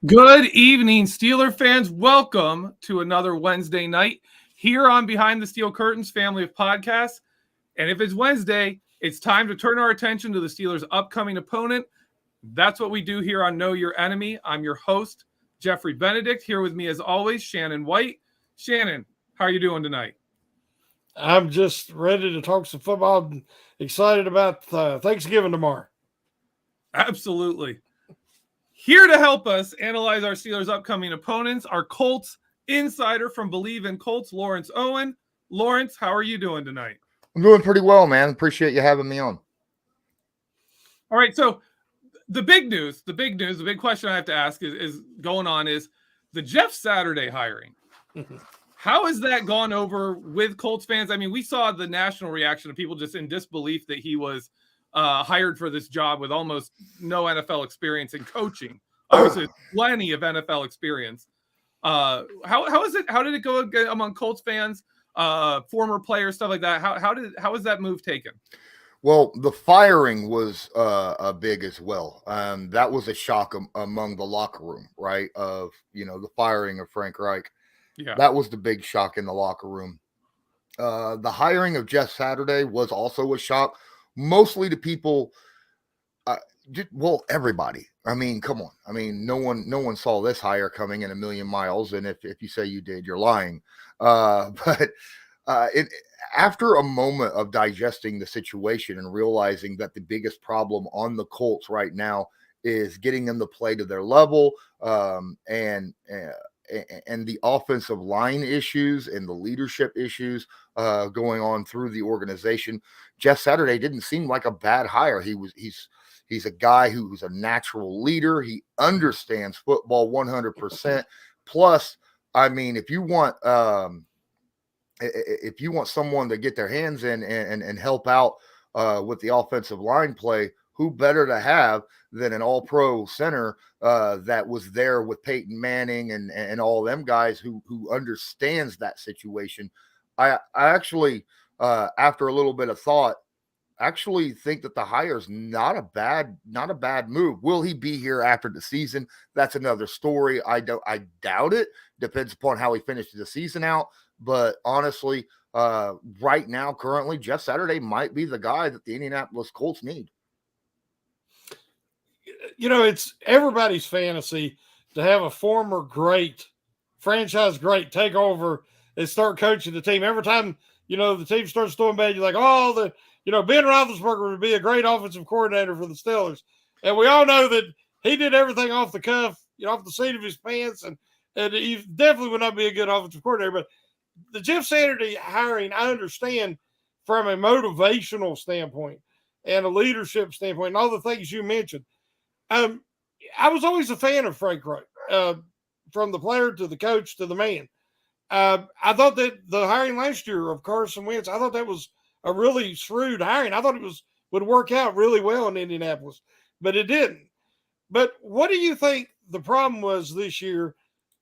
Good evening, Steeler fans. Welcome to another Wednesday night here on Behind the Steel Curtains family of podcasts. And if it's Wednesday, it's time to turn our attention to the Steelers' upcoming opponent. That's what we do here on Know Your Enemy. I'm your host, Geoffrey Benedict. Here with me, as always, Shannon White. Shannon, how are you doing tonight? I'm just ready to talk some football. I'm excited about Thanksgiving tomorrow. Absolutely. Here to help us analyze our Steelers' upcoming opponents, our Colts insider from Bleav in Colts, Lawrence Owen. Lawrence, how are you doing tonight? I'm doing pretty well, man. Appreciate you having me on. All right, so the big question I have to ask is going on is the Jeff Saturday hiring. How has that gone over with Colts fans? I mean, we saw the national reaction of people just in disbelief that he was hired for this job with almost no NFL experience in coaching. Obviously, plenty of NFL experience. How did it go among Colts fans, former players, stuff like that? How was that move taken? Well, the firing was big as well. That was a shock among the locker room, right? Of the firing of Frank Reich. Yeah, that was the big shock in the locker room. The hiring of Jeff Saturday was also a shock, mostly to people. Everybody. I mean, come on. I mean, no one saw this hire coming in a million miles, and if you say you did, you're lying. But after a moment of digesting the situation and realizing that the biggest problem on the Colts right now is getting them to play to their level, and the offensive line issues and the leadership issues going on through the organization, Jeff Saturday didn't seem like a bad hire. He's a guy who's a natural leader. He understands football 100%. Plus, I mean, if you want someone to get their hands in and help out with the offensive line play, who better to have than an all-pro center that was there with Peyton Manning and all them guys who understands that situation. I actually, after a little bit of thought, actually think that the hire is not a bad move. Will he be here after the season? That's another story. I doubt it. Depends upon how he finishes the season out. But honestly, right now, currently, Jeff Saturday might be the guy that the Indianapolis Colts need. It's everybody's fantasy to have a former great, franchise great take over and start coaching the team. Every time, the team starts doing bad, you're like, Ben Roethlisberger would be a great offensive coordinator for the Steelers. And we all know that he did everything off the cuff, off the seat of his pants, and he definitely would not be a good offensive coordinator. But the Jeff Saturday hiring, I understand from a motivational standpoint and a leadership standpoint and all the things you mentioned. I was always a fan of Frank Reich, from the player to the coach to the man. I thought that the hiring last year of Carson Wentz, I thought that was a really shrewd hiring. I thought it would work out really well in Indianapolis, but it didn't. But what do you think the problem was this year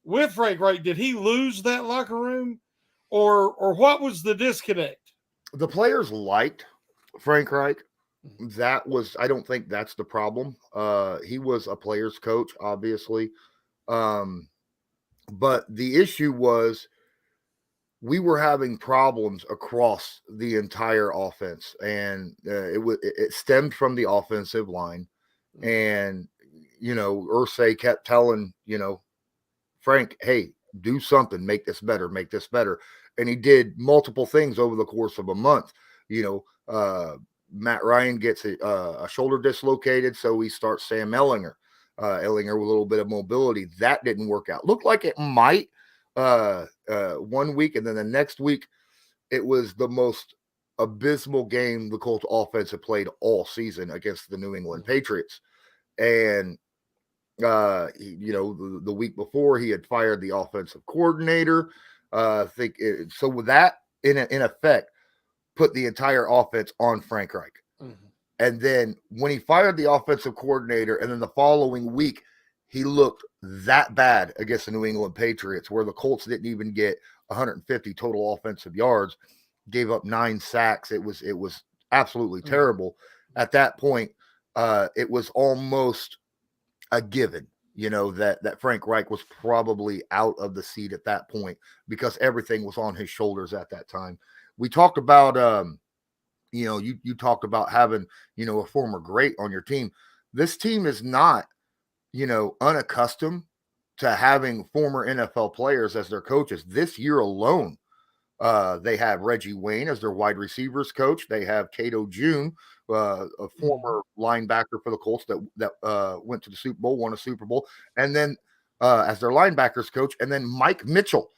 with Frank Reich? Did he lose that locker room, or what was the disconnect? The players liked Frank Reich. I don't think that's the problem. He was a player's coach, obviously. But the issue was we were having problems across the entire offense, and it stemmed from the offensive line. And, Irsay kept telling, Frank, hey, do something, make this better. And he did multiple things over the course of a month. Matt Ryan gets a shoulder dislocated, so he starts Sam Ehlinger. Ehlinger with a little bit of mobility. That didn't work out. Looked like it might 1 week, and then the next week, it was the most abysmal game the Colts offense had played all season against the New England Patriots. And the week before, he had fired the offensive coordinator. So with that, in effect, put the entire offense on Frank Reich. Mm-hmm. And then when he fired the offensive coordinator, and then the following week, he looked that bad against the New England Patriots, where the Colts didn't even get 150 total offensive yards, gave up 9 sacks. It was absolutely terrible. At that point, it was almost a given that Frank Reich was probably out of the seat at that point because everything was on his shoulders at that time. We talked about, you talked about having, a former great on your team. This team is not, unaccustomed to having former NFL players as their coaches. This year alone, they have Reggie Wayne as their wide receivers coach. They have Cato June, a former linebacker for the Colts that went to the Super Bowl, won a Super Bowl, and then as their linebackers coach, and then Mike Mitchell,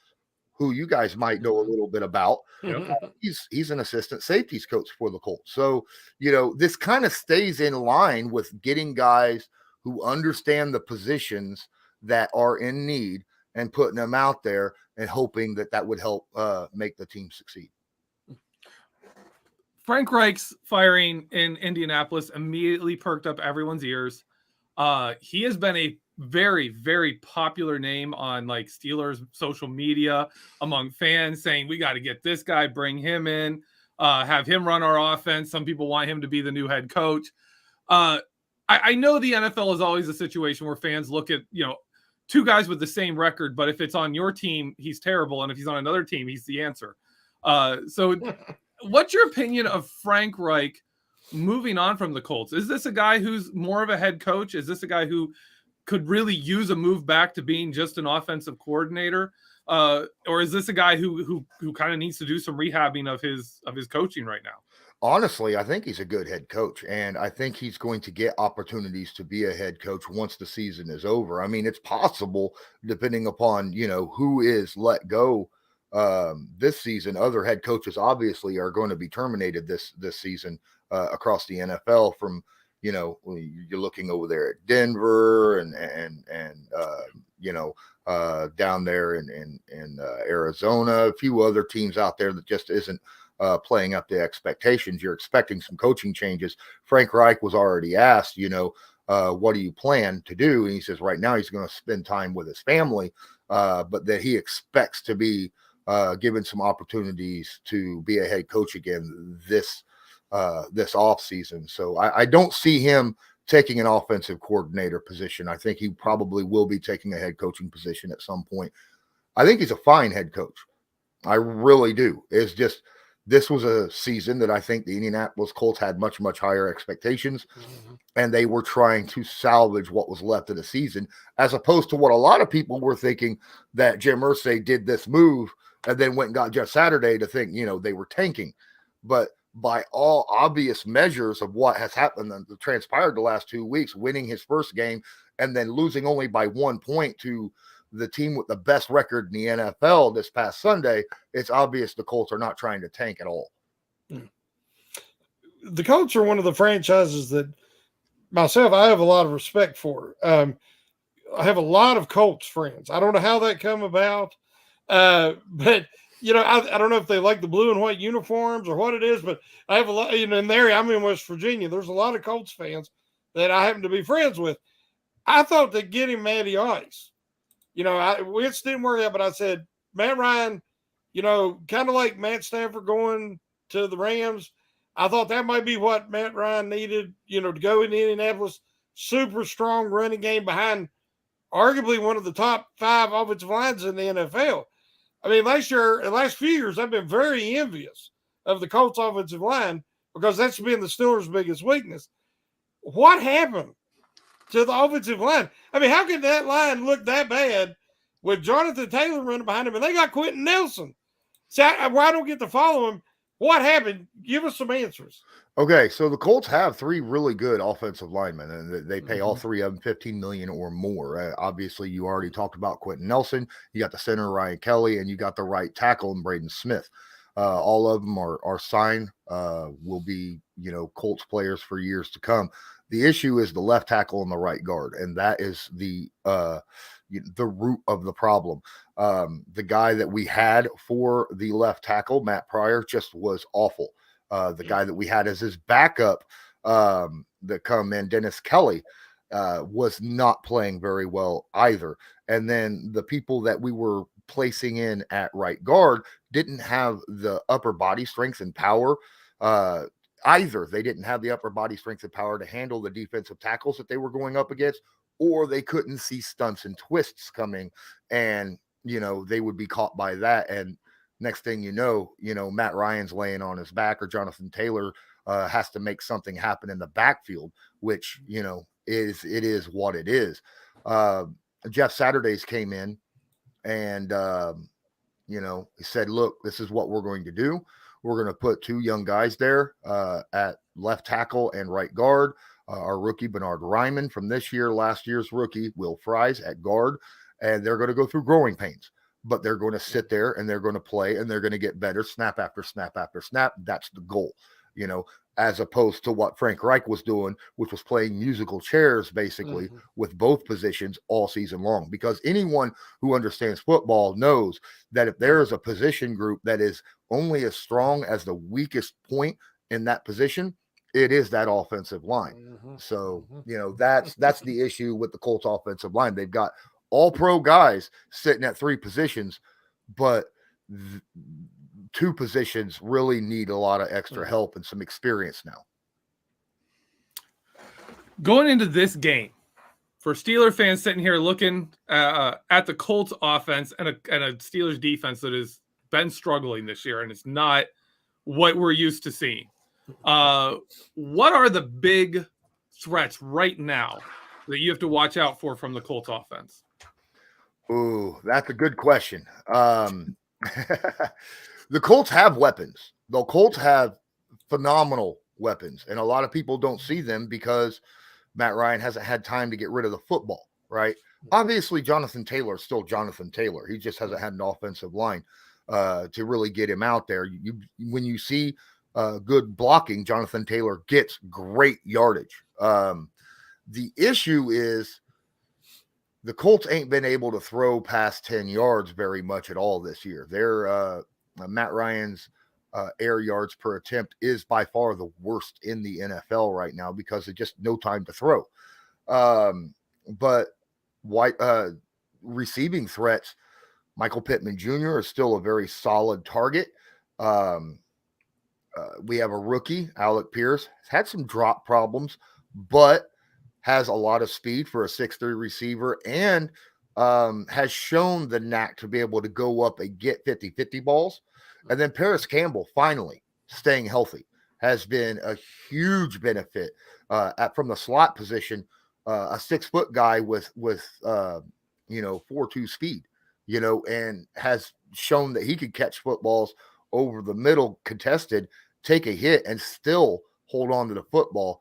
who you guys might know a little bit about. Yep. He's an assistant safeties coach for the Colts. So, this kind of stays in line with getting guys who understand the positions that are in need and putting them out there and hoping that would help make the team succeed. Frank Reich's firing in Indianapolis immediately perked up everyone's ears. He has been a very, very popular name on like Steelers social media among fans, saying we got to get this guy, bring him in, have him run our offense. Some people want him to be the new head coach. I know the NFL is always a situation where fans look at, two guys with the same record, but if it's on your team, he's terrible. And if he's on another team, he's the answer. So what's your opinion of Frank Reich moving on from the Colts? Is this a guy who's more of a head coach? Is this a guy who could really use a move back to being just an offensive coordinator? Or is this a guy who kind of needs to do some rehabbing of his coaching right now? Honestly, I think he's a good head coach, and I think he's going to get opportunities to be a head coach once the season is over. I mean, it's possible, depending upon, who is let go this season. Other head coaches obviously are going to be terminated this season across the NFL from, you're looking over there at Denver and down there in Arizona, a few other teams out there that just isn't playing up to expectations. You're expecting some coaching changes. Frank Reich was already asked, what do you plan to do? And he says right now he's going to spend time with his family, but that he expects to be given some opportunities to be a head coach again this off season. So I don't see him taking an offensive coordinator position. I think he probably will be taking a head coaching position at some point. I think he's a fine head coach. I really do. It's just, this was a season that I think the Indianapolis Colts had much, much higher expectations, and they were trying to salvage what was left of the season, as opposed to what a lot of people were thinking, that Jim Irsay did this move and then went and got Jeff Saturday to think, they were tanking. But by all obvious measures of what has happened and transpired the last 2 weeks, winning his first game and then losing only by 1 point to the team with the best record in the NFL this past Sunday, it's obvious the Colts are not trying to tank at all. The Colts are one of the franchises that myself, I have a lot of respect for. I have a lot of Colts friends. I don't know how that come about, but I don't know if they like the blue and white uniforms or what it is, but I have a lot, in the area, I'm in West Virginia. There's a lot of Colts fans that I happen to be friends with. I thought they'd get him Matty Ice. It didn't work out, but I said, Matt Ryan, kind of like Matt Stafford going to the Rams. I thought that might be what Matt Ryan needed, to go into Indianapolis. Super strong running game behind arguably one of the top 5 offensive lines in the NFL. I mean, last few years, I've been very envious of the Colts offensive line because that's been the Steelers' biggest weakness. What happened to the offensive line? I mean, how can that line look that bad with Jonathan Taylor running behind him? And they got Quentin Nelson. See, I don't get to follow him. What happened? Give us some answers. Okay, so the Colts have 3 really good offensive linemen, and they pay all 3 of them $15 million or more. Obviously, you already talked about Quentin Nelson. You got the center Ryan Kelly, and you got the right tackle in Braden Smith. All of them are signed. Will be Colts players for years to come. The issue is the left tackle and the right guard, and that is the root of the problem. The guy that we had for the left tackle, Matt Pryor, just was awful. The guy that we had as his backup that come in, Dennis Kelly, was not playing very well either. And then the people that we were placing in at right guard didn't have the upper body strength and power either. They didn't have the upper body strength and power to handle the defensive tackles that they were going up against, or they couldn't see stunts and twists coming, and they would be caught by that. And next thing you know, Matt Ryan's laying on his back, or Jonathan Taylor has to make something happen in the backfield, which is what it is. Jeff Saturdays came in and he said, look, this is what we're going to do. We're going to put two young guys there at left tackle and right guard. Our rookie, Bernard Ryman, from last year's rookie, Will Fries, at guard. And they're going to go through growing pains, but they're going to sit there and they're going to play and they're going to get better snap after snap after snap. That's the goal, as opposed to what Frank Reich was doing, which was playing musical chairs basically with both positions all season long. Because anyone who understands football knows that if there is a position group that is only as strong as the weakest point in that position, it is that offensive line. So, that's the issue with the Colts offensive line. They've got all pro guys sitting at three positions, but two positions really need a lot of extra help and some experience now. Going into this game, for Steeler fans sitting here looking at the Colts offense and a Steelers defense that has been struggling this year, and it's not what we're used to seeing. What are the big threats right now that you have to watch out for from the Colts offense? Ooh, that's a good question. The Colts have weapons. The Colts have phenomenal weapons, and a lot of people don't see them because Matt Ryan hasn't had time to get rid of the football, right? Obviously, Jonathan Taylor is still Jonathan Taylor. He just hasn't had an offensive line to really get him out there. When you see good blocking, Jonathan Taylor gets great yardage. The issue is the Colts ain't been able to throw past 10 yards very much at all this year. They're Matt Ryan's air yards per attempt is by far the worst in the NFL right now because of just no time to throw. But receiving threats, Michael Pittman Jr. is still a very solid target. We have a rookie, Alec Pierce, has had some drop problems, but has a lot of speed for a 6'3" receiver and has shown the knack to be able to go up and get 50-50 balls. And then Paris Campbell, finally staying healthy, has been a huge benefit from the slot position. A 6-foot guy with 4.2 speed, and has shown that he could catch footballs over the middle contested, take a hit, and still hold on to the football.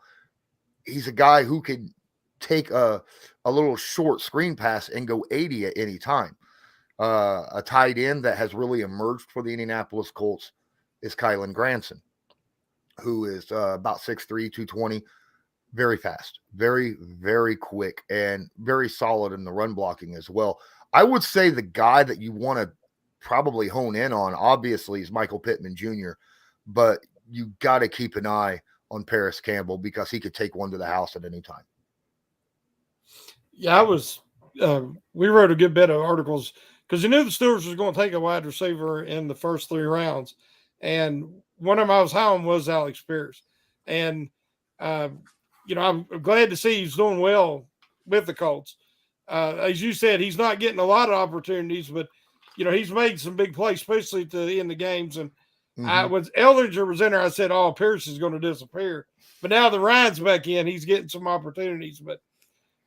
He's a guy who can take a little short screen pass and go 80 at any time. A tight end that has really emerged for the Indianapolis Colts is Kylan Granson, who is about 6'3", 220, very fast, very, very quick, and very solid in the run blocking as well. I would say the guy that you want to probably hone in on, obviously, is Michael Pittman Jr., but you got to keep an eye on Paris Campbell because he could take one to the house at any time. Yeah, we wrote a good bit of articles because you knew the Steelers was going to take a wide receiver in the first 3 rounds. And one of them I was high on was Alex Pierce. And, I'm glad to see he's doing well with the Colts. As you said, he's not getting a lot of opportunities, but, he's made some big plays, especially to the end of games. And when Ellinger was in there, I said, oh, Pierce is going to disappear. But now that Ryan's back in, he's getting some opportunities. But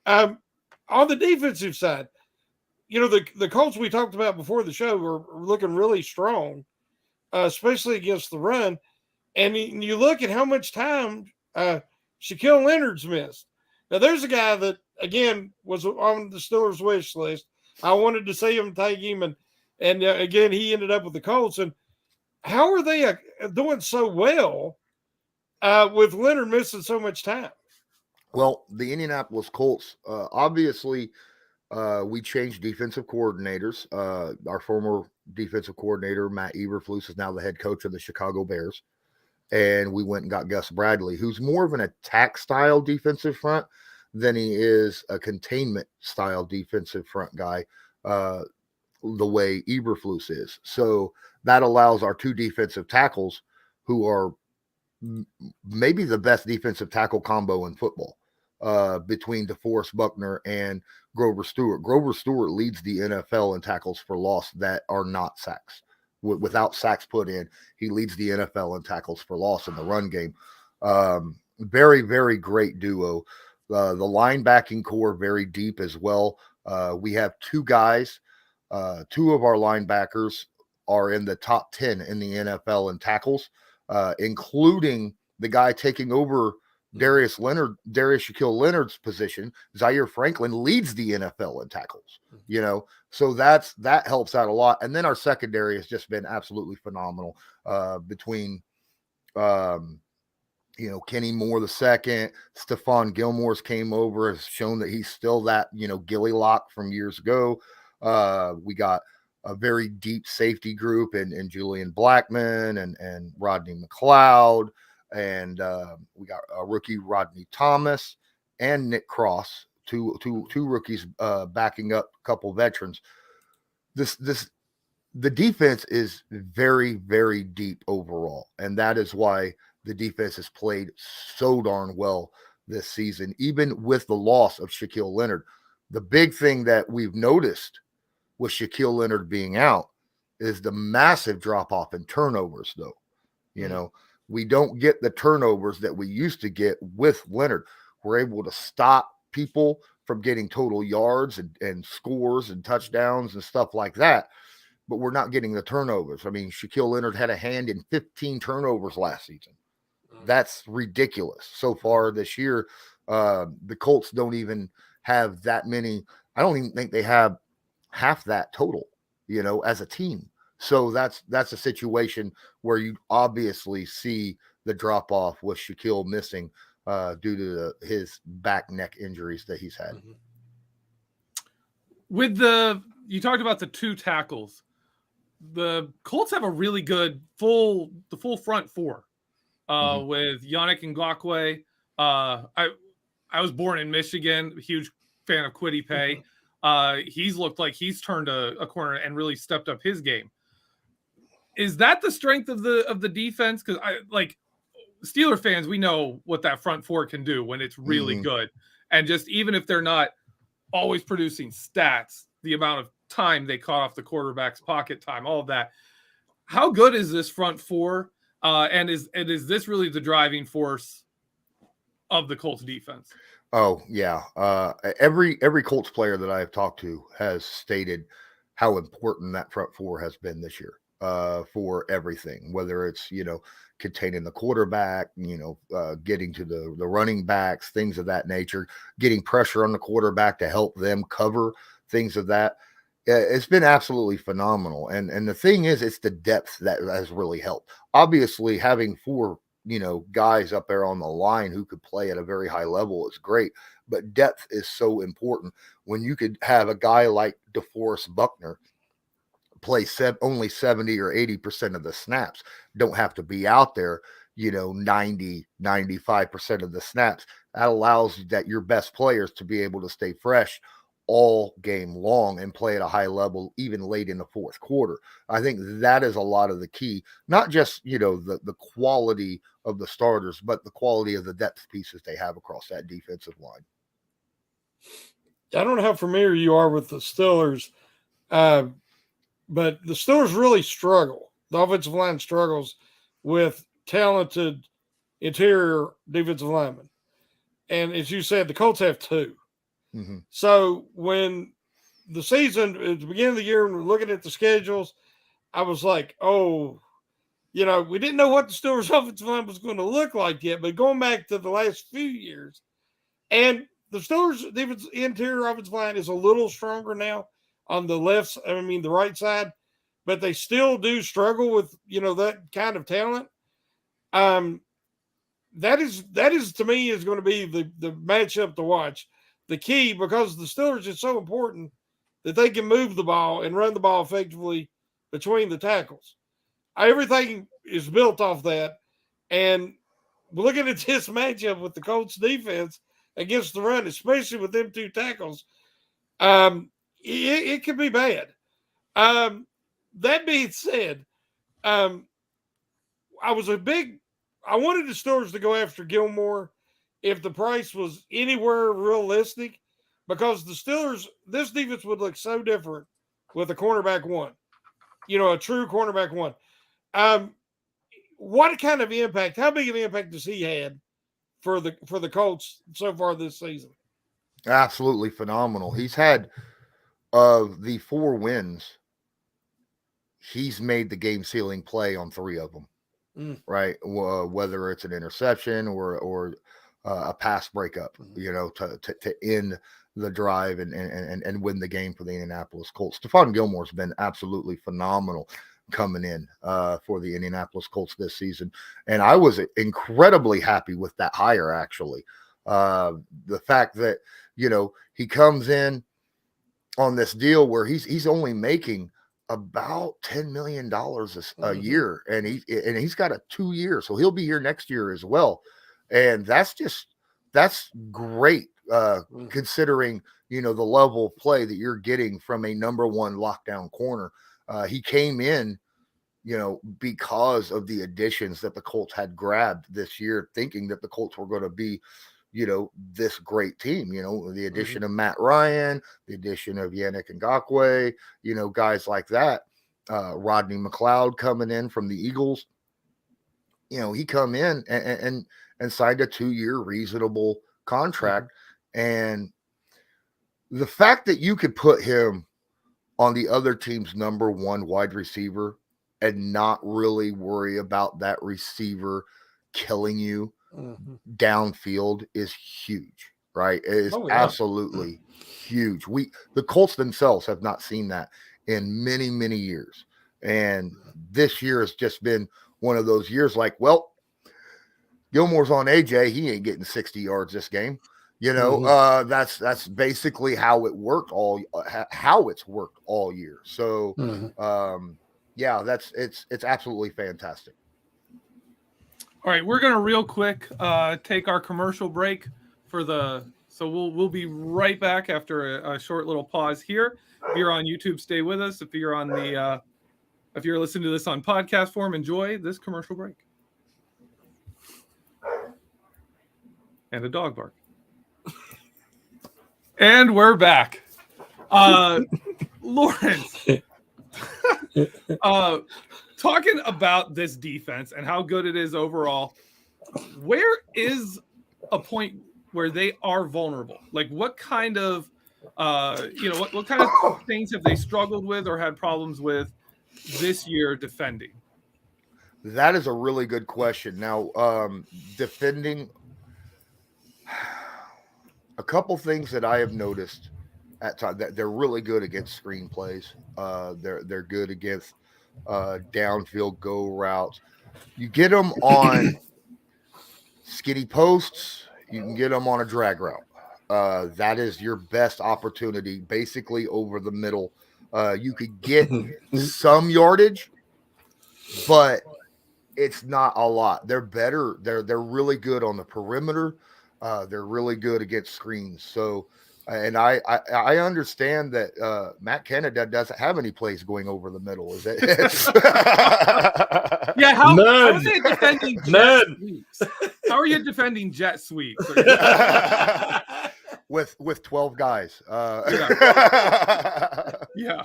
on the defensive side, the Colts we talked about before the show were looking really strong, especially against the run. And you look at how much time Shaquille Leonard's missed. Now, there's a guy that, again, was on the Steelers' wish list. I wanted to see him take him, and again, he ended up with the Colts. And how are they doing so well with Leonard missing so much time? Well, the Indianapolis Colts, obviously, we changed defensive coordinators. Our former defensive coordinator, Matt Eberflus, is now the head coach of the Chicago Bears. And we went and got Gus Bradley, who's more of an attack-style defensive front than he is a containment-style defensive front guy, the way Eberflus is. So that allows our 2 defensive tackles, who are maybe the best defensive tackle combo in football. between DeForest Buckner and Grover Stewart. Grover Stewart leads the NFL in tackles for loss that are not sacks. Without sacks put in, he leads the NFL in tackles for loss in the run game. Very, very great duo. The linebacking core very deep as well. We have two guys. Two of our linebackers are in the top 10 in the NFL in tackles, including the guy taking over Darius Shaquille Leonard's position. Zaire Franklin leads the NFL in tackles, so that helps out a lot. And then our secondary has just been absolutely phenomenal, between Kenny Moore the second, Stephon Gilmore's came over, has shown that he's still that, Gilly Lock from years ago. We got a very deep safety group in Julian Blackman and Rodney McLeod. And we got a rookie, Rodney Thomas, and Nick Cross, two rookies backing up a couple veterans. The defense is very, very deep overall, and that is why the defense has played so darn well this season, even with the loss of Shaquille Leonard. The big thing that we've noticed with Shaquille Leonard being out is the massive drop-off in turnovers, though. We don't get the turnovers that we used to get with Leonard. We're able to stop people from getting total yards and scores and touchdowns and stuff like that, but we're not getting the turnovers. I mean, Shaquille Leonard had a hand in 15 turnovers last season. That's ridiculous. So far this year, the Colts don't even have that many. I don't even think they have half that total, as a team. So that's a situation where you obviously see the drop off with Shaquille missing due to his back neck injuries that he's had. You talked about the two tackles. The Colts have a really good full front four with Yannick Ngakoue. I was born in Michigan, huge fan of Kwity Paye. He's looked like he's turned a corner and really stepped up his game. Is that the strength of the defense? Because Steeler fans, we know what that front four can do when it's really good. And just even if they're not always producing stats, the amount of time they caught off the quarterback's pocket time, all of that. How good is this front four? And is this really the driving force of the Colts defense? Oh yeah. Every Colts player that I've talked to has stated how important that front four has been this year. For everything, whether it's, containing the quarterback, getting to the running backs, things of that nature, getting pressure on the quarterback to help them cover things of that. It's been absolutely phenomenal. And the thing is, it's the depth that has really helped. Obviously, having four, guys up there on the line who could play at a very high level is great, but depth is so important. When you could have a guy like DeForest Buckner play only 70 or 80% of the snaps, don't have to be out there, 90-95% of the snaps. That allows that your best players to be able to stay fresh all game long and play at a high level, even late in the fourth quarter. I think that is a lot of the key, not just, the quality of the starters, but the quality of the depth pieces they have across that defensive line. I don't know how familiar you are with the Steelers, but the Steelers really struggle. The offensive line struggles with talented interior defensive linemen. And as you said, the Colts have two. So when the season, at the beginning of the year, when we're looking at the schedules, I was like, we didn't know what the Steelers offensive line was going to look like yet. But going back to the last few years, and the Steelers defense interior offensive line is a little stronger now on the the right side, but they still do struggle with, that kind of talent. That is to me is going to be the matchup to watch. The key, because the Steelers is so important that they can move the ball and run the ball effectively between the tackles. Everything is built off that. And looking at this matchup with the Colts defense against the run, especially with them two tackles, it could be bad. That being said, I wanted the Steelers to go after Gilmore if the price was anywhere realistic, because the Steelers, this defense would look so different with a cornerback one, a true cornerback one. What kind of impact? How big of an impact does he had for the Colts so far this season? Absolutely phenomenal. He's had, of the 4 wins, he's made the game sealing play on 3 of them. Right, whether it's an interception or a pass breakup, to end the drive and win the game for the Indianapolis Colts. Stephon Gilmore's been absolutely phenomenal coming in for the Indianapolis Colts this season, and I was incredibly happy with that hire. Actually, the fact that he comes in on this deal where he's only making about $10 million a year, and he's got a 2 year, so he'll be here next year as well, and that's great considering the level of play that you're getting from a number 1 lockdown corner. He came in because of the additions that the Colts had grabbed this year, thinking that the Colts were going to be this great team, the addition of Matt Ryan, the addition of Yannick Ngakoue, guys like that. Rodney McLeod coming in from the Eagles. He come in and signed a 2-year reasonable contract. And the fact that you could put him on the other team's number 1 wide receiver and not really worry about that receiver killing you downfield is huge, right? It is absolutely huge. The Colts themselves have not seen that in many, many years. And this year has just been one of those years like, well, Gilmore's on AJ. He ain't getting 60 yards this game. That's basically how it's worked all year. So, it's absolutely fantastic. All right, we're gonna real quick take our commercial break so we'll be right back after a short little pause here. If you're on YouTube, stay with us. If you're if you're listening to this on podcast form, enjoy this commercial break. And a dog bark. And we're back. Lawrence, talking about this defense and how good it is overall, where is a point where they are vulnerable? Like, what kind of, what kind of things have they struggled with or had problems with this year defending? That is a really good question. Now, defending, a couple things that I have noticed at times, that they're really good against screen plays. They're good against downfield go routes. You get them on skinny posts, you can get them on a drag route. That is your best opportunity, basically over the middle. You could get some yardage, but it's not a lot. They're better. They're really good on the perimeter. They're really good against screens. So, and I understand that Matt Canada doesn't have any plays going over the middle. Is it? Yeah. How are they defending jet sweeps? How are you defending jet sweeps? with 12 guys. Yeah.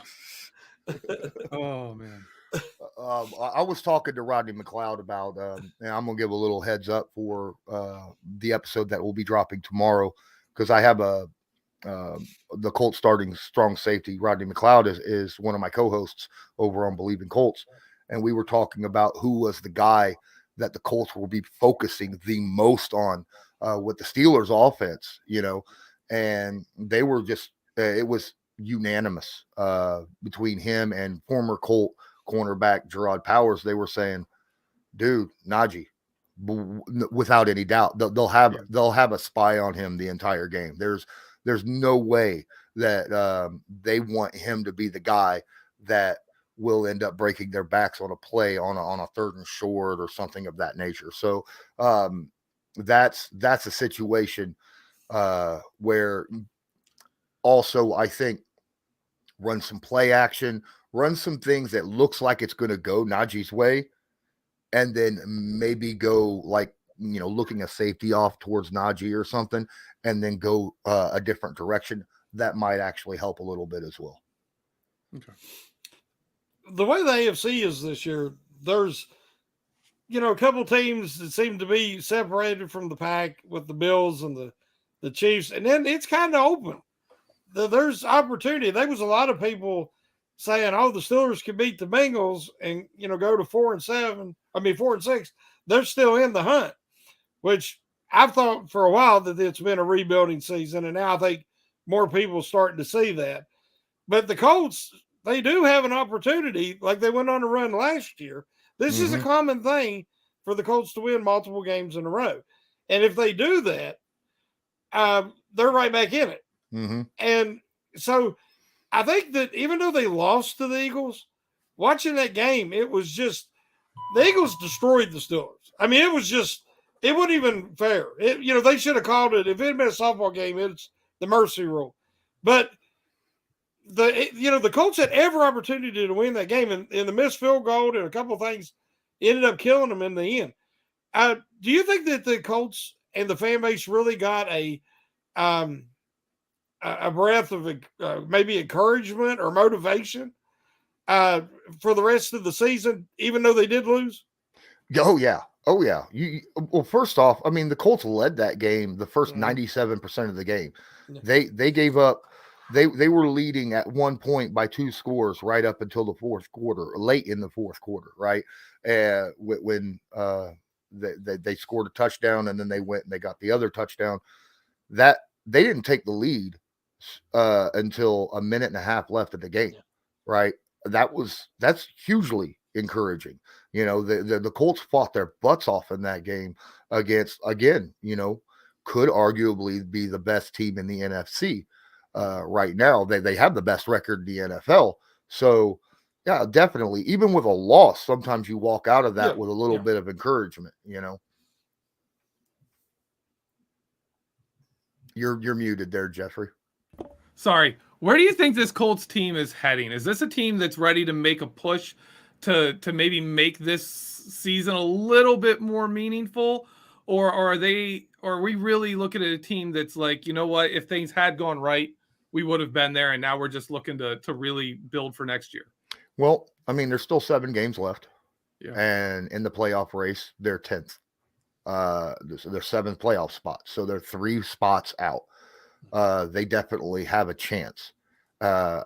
Oh man. I was talking to Rodney McLeod about, and I'm gonna give a little heads up for the episode that will be dropping tomorrow, because I have the Colts starting strong safety. Rodney McLeod is one of my co-hosts over on Bleav in Colts, and we were talking about who was the guy that the Colts will be focusing the most on with the Steelers offense, and they were just it was unanimous between him and former Colt cornerback Gerard Powers. They were saying, dude, Najee, without any doubt, they'll have a spy on him the entire game. There's no way that they want him to be the guy that will end up breaking their backs on a play on a 3rd and short or something of that nature. So that's a situation where also I think run some play action, run some things that looks like it's going to go Najee's way, and then maybe go like looking a safety off towards Najee or something, and then go a different direction. That might actually help a little bit as well. Okay. The way the AFC is this year, there's a couple teams that seem to be separated from the pack with the Bills and the Chiefs, and then it's kind of open. There's opportunity. There was a lot of people saying, "Oh, the Steelers can beat the Bengals and go to 4-7. 4-6. They're still in the hunt," which I've thought for a while that it's been a rebuilding season, and now I think more people are starting to see that. But the Colts, they do have an opportunity, like they went on a run last year. This is a common thing for the Colts to win multiple games in a row, and if they do that, they're right back in it. And so I think that even though they lost to the Eagles, watching that game, it was just the Eagles destroyed the Steelers. It wasn't even fair. They should have called it, if it had been a softball game, it's the mercy rule. But the Colts had every opportunity to win that game, and the missed field goal and a couple of things ended up killing them in the end. Do you think that the Colts and the fan base really got a breath of maybe encouragement or motivation for the rest of the season, even though they did lose? Oh yeah. Well, first off, the Colts led that game the first 97% of the game. Yeah. They gave up. They were leading at one point by 2 scores right up until the fourth quarter, late in the fourth quarter, right? When they scored a touchdown, and then they went and they got the other touchdown. That they didn't take the lead until a minute and a half left of the game, right? That's hugely encouraging. The Colts fought their butts off in that game against, again, could arguably be the best team in the NFC right now. They have the best record in the NFL. So yeah, definitely. Even with a loss, sometimes you walk out of that with a little bit of encouragement, You're muted there, Geoffrey. Sorry. Where do you think this Colts team is heading? Is this a team that's ready to make a push to maybe make this season a little bit more meaningful? Or are we really looking at a team that's like, you know what, if things had gone right, we would have been there, and now we're just looking to really build for next year? Well, there's still 7 games left. Yeah. And in the playoff race, they're 10th. They're 7th playoff spots, so they're 3 spots out. They definitely have a chance to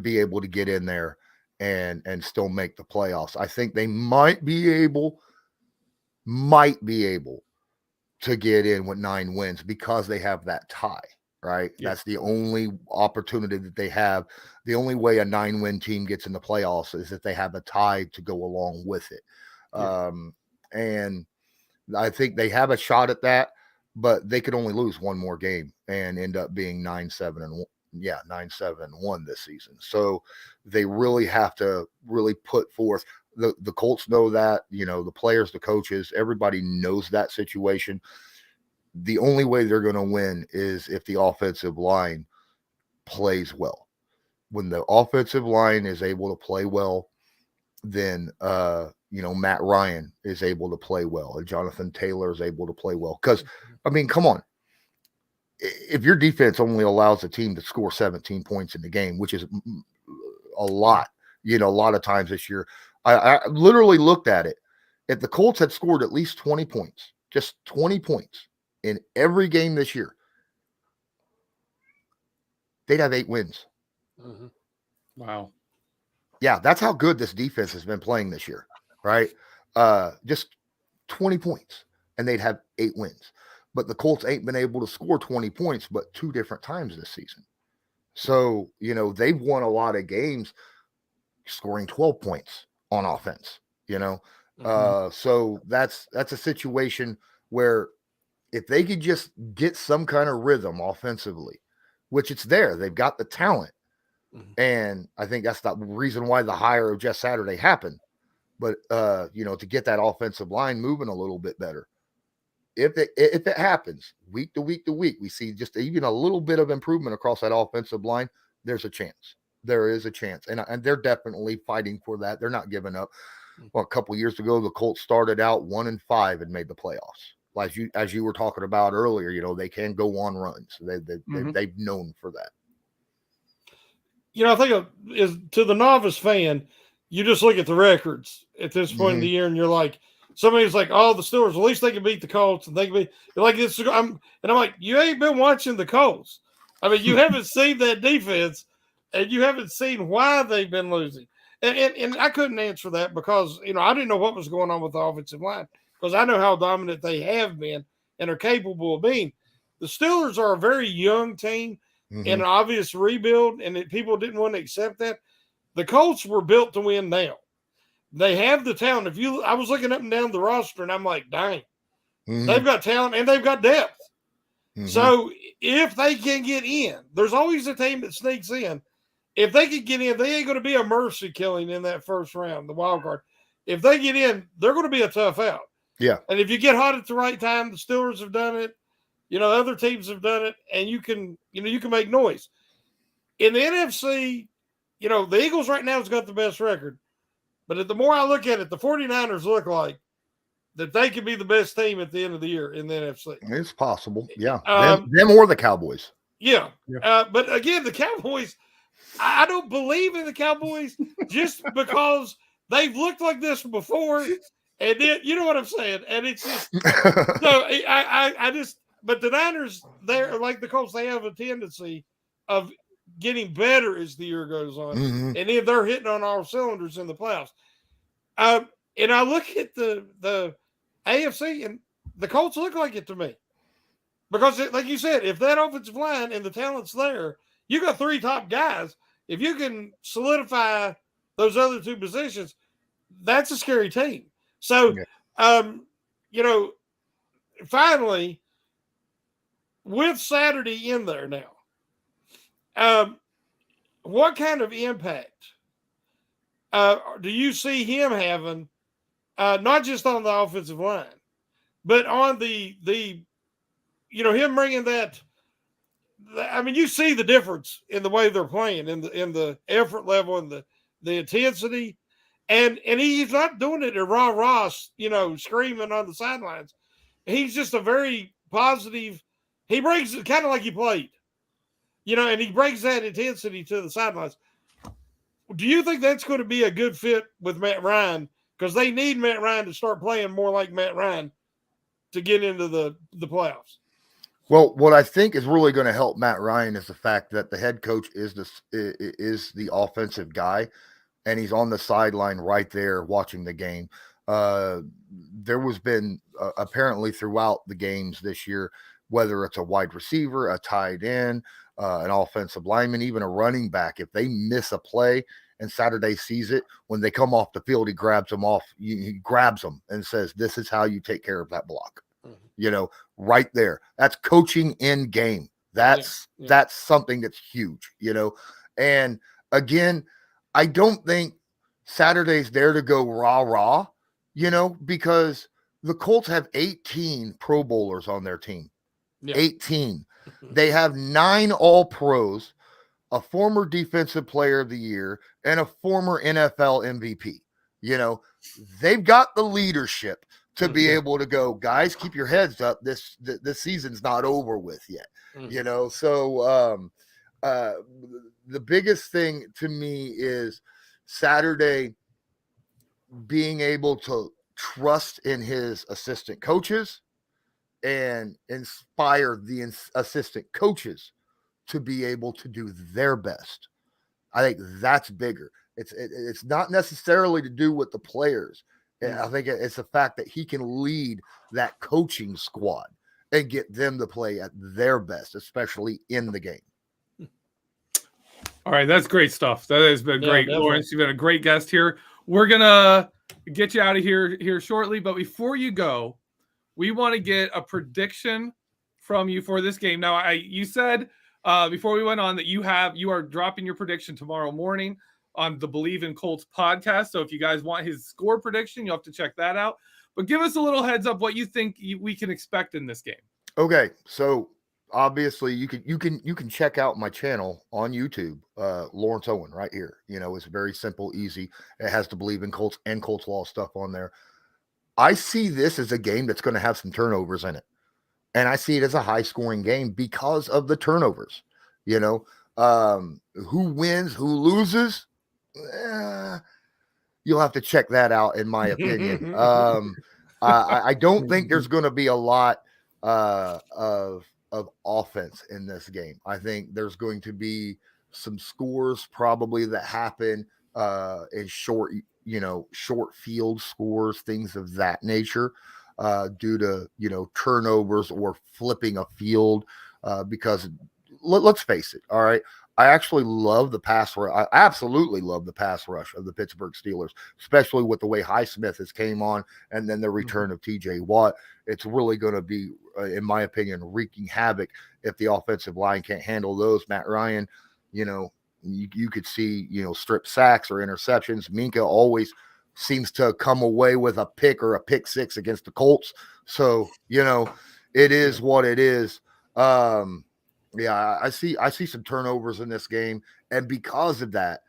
be able to get in there and still make the playoffs. I think they might be able to get in with 9 wins because they have that tie, right? Yeah. That's the only opportunity that they have. The only way a 9-win team gets in the playoffs is if they have a tie to go along with it. Yeah. And I think they have a shot at that, but they could only lose 1 more game and end up being 9-7-1 this season. So they really have to really put forth. The Colts know that, the players, the coaches, everybody knows that situation. The only way they're going to win is if the offensive line plays well. When the offensive line is able to play well, then Matt Ryan is able to play well, and Jonathan Taylor is able to play well. Because, come on. If your defense only allows a team to score 17 points in the game, which is a lot, a lot of times this year, I literally looked at it. If the Colts had scored at least 20 points, just 20 points in every game this year, they'd have 8 wins. Mm-hmm. Wow. Yeah, that's how good this defense has been playing this year, right? Just 20 points, and they'd have 8 wins. But the Colts ain't been able to score 20 points but 2 different times this season. So, they've won a lot of games scoring 12 points on offense, So that's a situation where if they could just get some kind of rhythm offensively, which it's there, they've got the talent. And I think that's the reason why the hire of Jeff Saturday happened. But, to get that offensive line moving a little bit better. If it happens week to week to week, we see just even a little bit of improvement across that offensive line, there's a chance. There is a chance. And they're definitely fighting for that. They're not giving up. Well, a couple years ago, the Colts started out 1-5 and made the playoffs. As you were talking about earlier, they can go on runs. They've known for that. I think is to the novice fan, you just look at the records at this point in the year, and you're like, somebody's like, "Oh, the Steelers, at least they can beat the Colts, and they can be like this." I'm like, you ain't been watching the Colts. I mean, you haven't seen that defense, and you haven't seen why they've been losing. And I couldn't answer that because I didn't know what was going on with the offensive line, because I know how dominant they have been and are capable of being. The Steelers are a very young team. In an obvious rebuild, and people didn't want to accept that. The Colts were built to win now. They have the talent. I was looking up and down the roster, and I'm like, dang, they've got talent and they've got depth. So if they can get in, there's always a team that sneaks in. If they can get in, they ain't going to be a mercy killing in that first round, the wild card. If they get in, they're going to be a tough out. Yeah. And if you get hot at the right time, the Steelers have done it. Other teams have done it, and you can make noise. In the NFC, the Eagles right now has got the best record. But the more I look at it, the 49ers look like that they could be the best team at the end of the year in the NFC. It's possible. Yeah. Them or the Cowboys. Yeah. But again, the Cowboys, I don't believe in the Cowboys just because they've looked like this before. And then, you know what I'm saying? And it's just, so I just, but the Niners, they're like the Colts, they have a tendency of getting better as the year goes on. And then they're hitting on all cylinders in the playoffs. And I look at the AFC, and the Colts look like it to me. Because, like you said, if that offensive line and the talent's there, you got 3 top guys. If you can solidify those other 2 positions, that's a scary team. So, finally, with Saturday in there now, what kind of impact do you see him having, not just on the offensive line, but on the him bringing that? I mean, you see the difference in the way they're playing, in the effort level and the intensity, and he's not doing it at rah-rah, screaming on the sidelines. He's just a very positive. He brings it kind of like he played, and he brings that intensity to the sidelines. Do you think that's going to be a good fit with Matt Ryan? Because they need Matt Ryan to start playing more like Matt Ryan to get into the playoffs. Well, what I think is really going to help Matt Ryan is the fact that the head coach is the offensive guy, and he's on the sideline right there watching the game. There was been apparently throughout the games this year, whether it's a wide receiver, a tight end, an offensive lineman, even a running back, if they miss a play and Saturday sees it, when they come off the field, he grabs them off. He grabs them and says, "This is how you take care of that block." Right there. That's coaching in game. That's something that's huge, And again, I don't think Saturday's there to go rah-rah, because the Colts have 18 Pro Bowlers on their team. 18. They have 9 All-Pros, a former Defensive Player of the Year, and a former NFL MVP. They've got the leadership to be able to go, guys, keep your heads up. This season's not over with yet. So the biggest thing to me is Saturday being able to trust in his assistant coaches and inspire the assistant coaches to be able to do their best. I think that's bigger. It's not necessarily to do with the players. I think it's the fact that he can lead that coaching squad and get them to play at their best, especially in the game. All right, that's great stuff. That has been great, definitely. Lawrence. You've been a great guest here. We're gonna get you out of here shortly, but before you go, we want to get a prediction from you for this game. Now, you said before we went on that you are dropping your prediction tomorrow morning on the Bleav in Colts podcast. So if you guys want his score prediction, you'll have to check that out. But give us a little heads up what you think we can expect in this game. Okay, so obviously you can check out my channel on YouTube, Lawrence Owen, right here. It's very simple, easy. It has the Bleav in Colts and Colts Law stuff on there. I see this as a game that's going to have some turnovers in it, and I see it as a high scoring game because of the turnovers. Who wins, who loses, you'll have to check that out, in my opinion. I don't think there's going to be a lot of offense in this game. I think there's going to be some scores probably that happen in short field scores, things of that nature, due to turnovers or flipping a field. Because let's face it, all right. I actually love the pass rush. I absolutely love the pass rush of the Pittsburgh Steelers, especially with the way Highsmith has came on, and then the return of TJ Watt. It's really going to be, in my opinion, wreaking havoc if the offensive line can't handle those. Matt Ryan, you could see, strip sacks or interceptions. Minka always seems to come away with a pick or a pick six against the Colts. So, it is what it is. Yeah, I see some turnovers in this game, and because of that,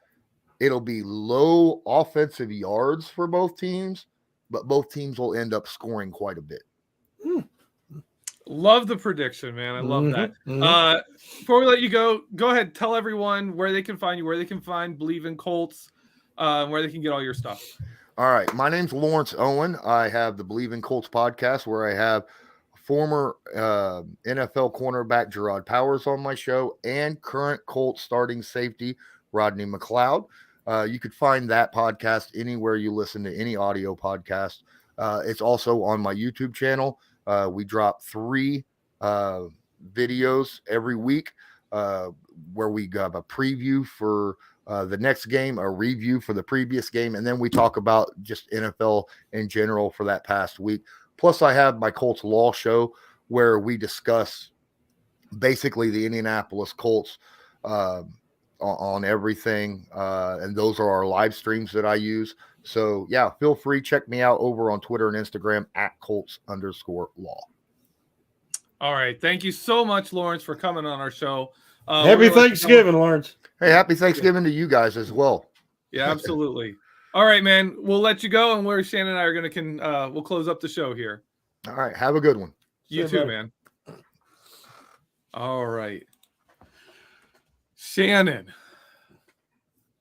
it'll be low offensive yards for both teams, but both teams will end up scoring quite a bit. Love the prediction, man. I love that. Before we let you go ahead, tell everyone where they can find you, where they can find Bleav in Colts, where they can get all your stuff. All right, my name's Lawrence Owen. I have the Bleav in Colts podcast, where I have former NFL cornerback Gerard Powers on my show, and current Colts starting safety Rodney McLeod. You could find that podcast anywhere you listen to any audio podcast. It's also on my YouTube channel. We drop 3 videos every week, where we have a preview for the next game, a review for the previous game, and then we talk about just NFL in general for that past week. Plus, I have my Colts Law show, where we discuss basically the Indianapolis Colts on everything. And those are our live streams that I use. So, yeah, feel free. Check me out over on Twitter and Instagram at Colts_Law. All right. Thank you so much, Lawrence, for coming on our show. Happy Thanksgiving, Lawrence. Hey, happy Thanksgiving to you guys as well. Yeah, absolutely. All right, man. We'll let you go, and where Shannon and I are going to we'll close up the show here. All right. Have a good one. You too, man. All right, Shannon.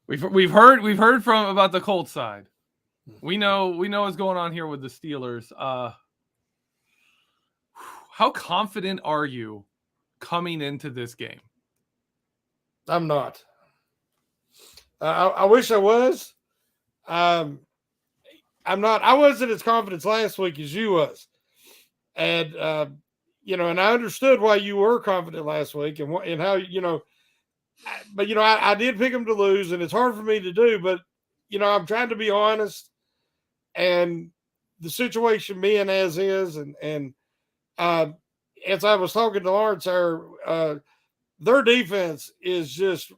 We've heard from about the Colts side. We know what's going on here with the Steelers. How confident are you coming into this game? I'm not. I wish I was. I'm not. I wasn't as confident last week as you was, and and I understood why you were confident last week, and how but I did pick them to lose, and it's hard for me to do. But I'm trying to be honest, and the situation being as is, and as I was talking to Lawrence, their defense is just.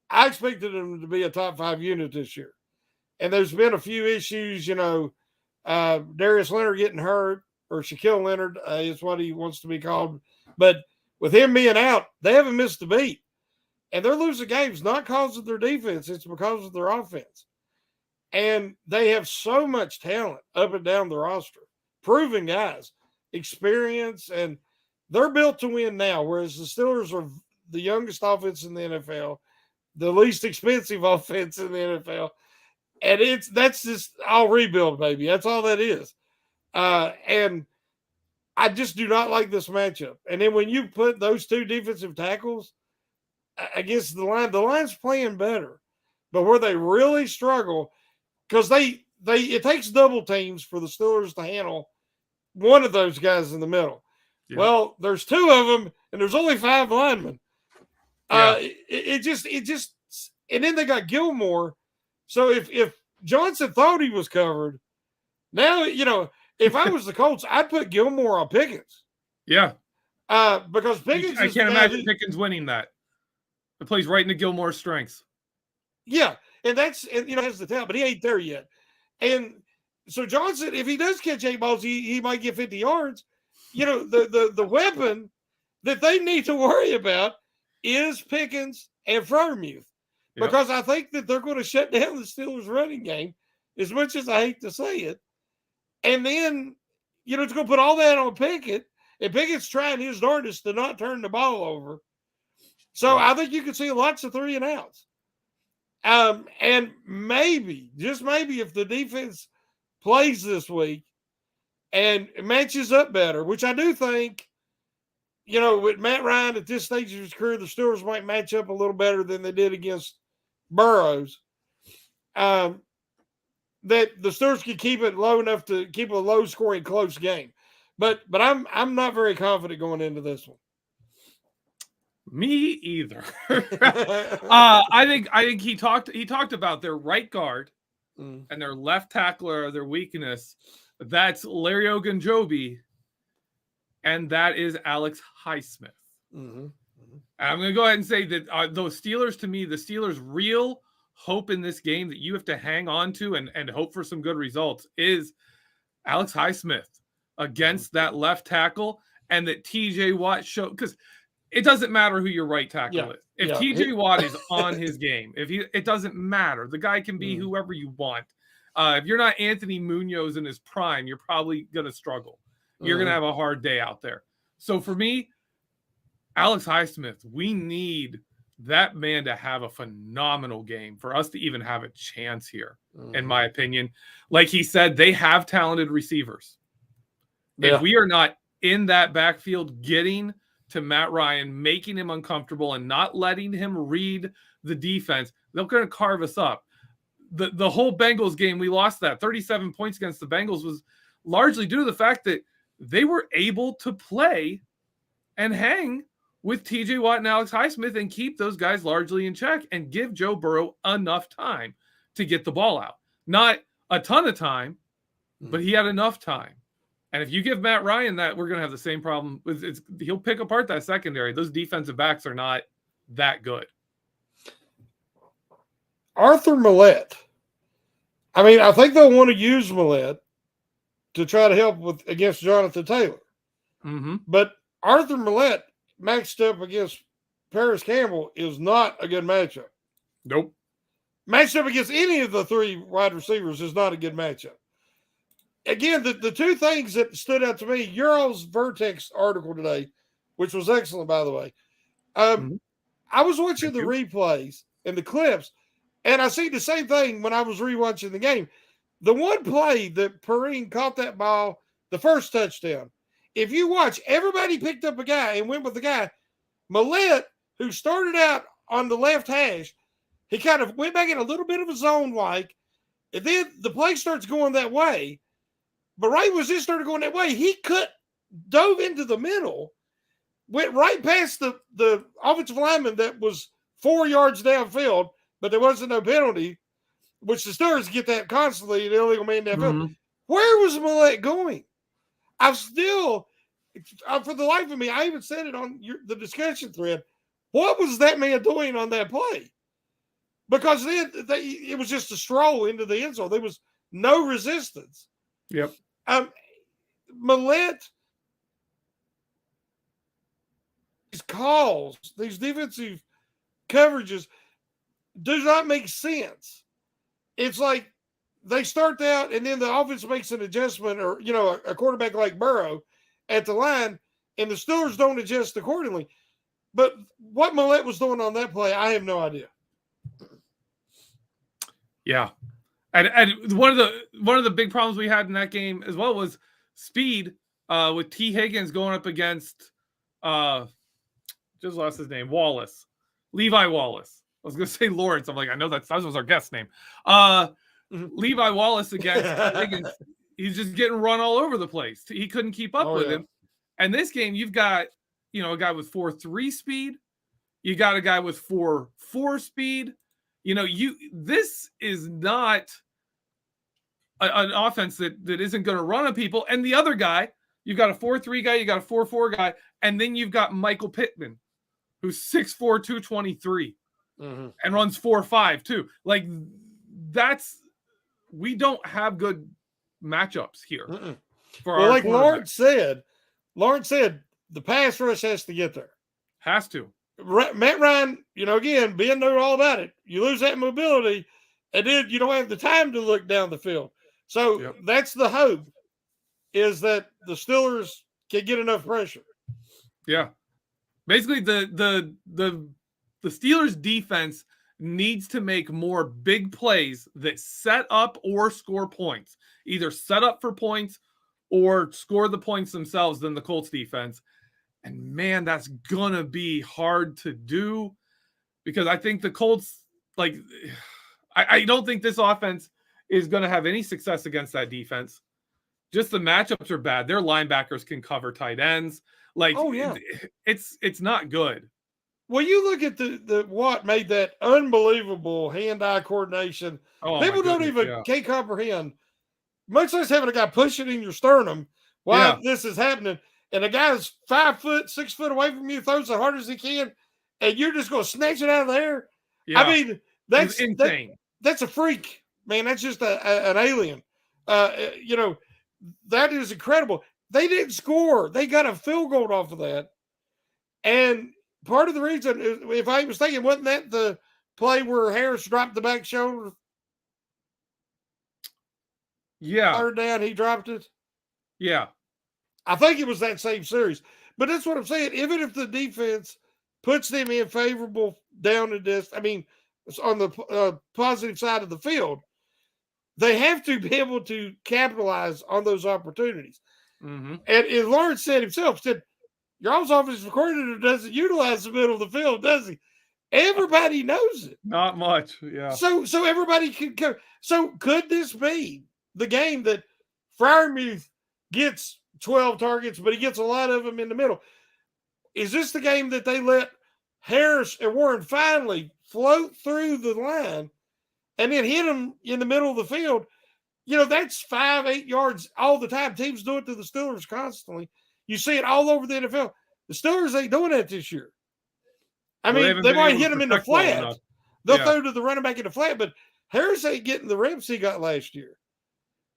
I expected them to be a top 5 unit this year. And there's been a few issues, Darius Leonard getting hurt, or Shaquille Leonard is what he wants to be called. But with him being out, they haven't missed a beat. And they're losing games not because of their defense, it's because of their offense. And they have so much talent up and down the roster, proven guys, experience, and they're built to win now, whereas the Steelers are the youngest offense in the NFL, the least expensive offense in the NFL. And that's just all rebuild, baby. That's all that is. And I just do not like this matchup. And then when you put those 2 defensive tackles against the line's playing better. But where they really struggle, because it takes double teams for the Steelers to handle one of those guys in the middle. Yeah. Well, there's 2 of them, and there's only 5 linemen. Yeah. It just, and then they got Gilmore. So if Johnson thought he was covered, now, if I was the Colts, I'd put Gilmore on Pickens. Yeah. Because Pickens I can't imagine Pickens winning that. It plays right into Gilmore's strengths. Yeah. And has the talent, but he ain't there yet. And so Johnson, if he does catch 8 balls, he might get 50 yards. The weapon that they need to worry about is Pickens and Freiermuth. Because I think that they're going to shut down the Steelers running game, as much as I hate to say it. And then, it's going to put all that on Pickett. And Pickett's trying his darndest to not turn the ball over. So I think you could see lots of 3 and outs. And maybe, just maybe, if the defense plays this week and matches up better, which I do think, with Matt Ryan at this stage of his career, the Steelers might match up a little better than they did against Burrows, that the Steelers could keep it low enough to keep a low-scoring, close game. But I'm not very confident going into this one. Me either. I think he talked about their right guard and their left tackler, their weakness. That's Larry Ogunjobi, and that is Alex Highsmith. Mm-hmm. I'm going to go ahead and say that those Steelers, to me, the Steelers' real hope in this game that you have to hang on to and hope for some good results is Alex Highsmith against that left tackle, and that TJ Watt showed, because it doesn't matter who your right tackle is. If TJ Watt is on his game, it doesn't matter. The guy can be whoever you want. If you're not Anthony Munoz in his prime, you're probably going to struggle. You're going to have a hard day out there. So for me, Alex Highsmith, we need that man to have a phenomenal game for us to even have a chance here, in my opinion. Like he said, they have talented receivers. Yeah. If we are not in that backfield getting to Matt Ryan, making him uncomfortable and not letting him read the defense, they're going to carve us up. The whole Bengals game, we lost that. 37 points against the Bengals was largely due to the fact that they were able to play and hang with TJ Watt and Alex Highsmith and keep those guys largely in check and give Joe Burrow enough time to get the ball out. Not a ton of time, but he had enough time. And if you give Matt Ryan that, we're going to have the same problem. He'll pick apart that secondary. Those defensive backs are not that good. Arthur Millette. I mean, I think they'll want to use Millette to try to help against Jonathan Taylor. Mm-hmm. But Arthur Millette matched up against Paris Campbell is not a good matchup. Nope. Matched up against any of the 3 wide receivers is not a good matchup. Again, the 2 things that stood out to me, Euro's Vertex article today, which was excellent, by the way. I was watching the replays and the clips, and I see the same thing when I was rewatching the game. The one play that Perrine caught that ball, the first touchdown, if you watch, everybody picked up a guy and went with the guy. Millette, who started out on the left hash, he kind of went back in a little bit of a zone-like, and then the play starts going that way. But right as it started going that way, he dove into the middle, went right past the offensive lineman that was 4 yards downfield, but there wasn't no penalty, which the Steelers get that constantly, the illegal man downfield. Where was Millette going? I've still, for the life of me, I even said it on the discussion thread. What was that man doing on that play? Because then it was just a stroll into the end zone. There was no resistance. Yep. Millette, these calls, these defensive coverages do not make sense. It's like they start out and then the offense makes an adjustment, or, a quarterback like Burrow at the line, and the Steelers don't adjust accordingly. But what Millette was doing on that play, I have no idea. Yeah. And one of the big problems we had in that game as well was speed, with T. Higgins going up against just lost his name, Levi Wallace. I was going to say Lawrence. I'm like, I know that was our guest name. Levi Wallace against Higgins. He's just getting run all over the place. He couldn't keep up with him. And this game, you've got, a guy with 4.3 speed. You got a guy with 4.4 speed. This is not an offense that isn't going to run on people. And the other guy, you've got a 4.3 guy, you got a 4.4 guy, and then you've got Michael Pittman, who's 6'4", 223, and runs 4.5 too. Like, we don't have good matchups here. Like Lawrence said, the pass rush has to get there. Has to. Matt Ryan, again, Ben knew all about it. You lose that mobility, and then you don't have the time to look down the field. So that's the hope, is that the Steelers can get enough pressure. Yeah. Basically, the Steelers defense needs to make more big plays that set up or score points. Either set up for points or score the points themselves than the Colts defense. And man, that's gonna be hard to do, because I think the Colts, I don't think this offense is gonna have any success against that defense. Just the matchups are bad. Their linebackers can cover tight ends. It's not good. Well, you look at the what made that unbelievable hand-eye coordination. People can't comprehend, much less having a guy pushing in your sternum while this is happening. And a guy's 5 foot, 6 foot away from you, throws as hard as he can, and you're just going to snatch it out of the air. Yeah. I mean, that's insane. That's a freak, man. That's just an alien. That is incredible. They didn't score. They got a field goal off of that. And part of the reason, if I was thinking, wasn't that the play where Harris dropped the back shoulder? Yeah. Third down, he dropped it. Yeah. I think it was that same series. But that's what I'm saying. Even if the defense puts them in favorable down and distance, I mean, on the positive side of the field, they have to be able to capitalize on those opportunities. Mm-hmm. And Lawrence said himself, your offensive coordinator doesn't utilize the middle of the field, does he? Everybody knows it. Not much, yeah. So everybody can go. So could this be the game that Freiermuth gets 12 targets, but he gets a lot of them in the middle? Is this the game that they let Harris and Warren finally float through the line and then hit them in the middle of the field? That's 5-8 yards all the time. Teams do it to the Steelers constantly. You see it all over the NFL. The Steelers ain't doing that this year. I mean, they might hit them in the flat. They'll throw to the running back in the flat, but Harris ain't getting the reps he got last year.